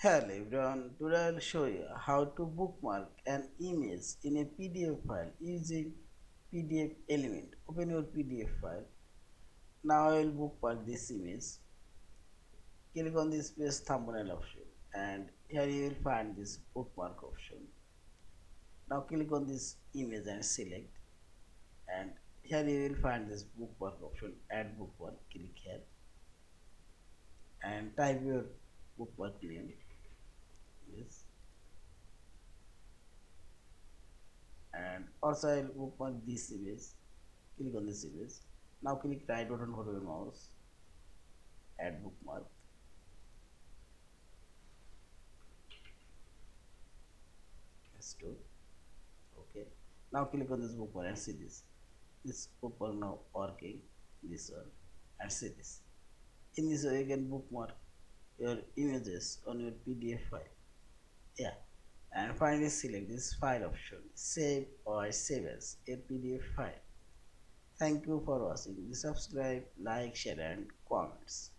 Hello everyone, today I will show you how to bookmark an image in a PDF file using PDF element. Open your PDF file. Now I will bookmark this image. Click on this paste thumbnail option and here you will find this bookmark option. Now click on this image and select, and here you will find this bookmark option, add bookmark. Click here and type your bookmark name. Yes. And also I will bookmark this image. Click on this image. Now click right button for your mouse, add bookmark. Yes, okay. Now click on this bookmark and see this. This bookmark now working. This one, and see this. In this way you can bookmark your images on your PDF file. Yeah. And finally select this file option. Save or save as a PDF file. Thank you for watching. Subscribe, like, share and comments.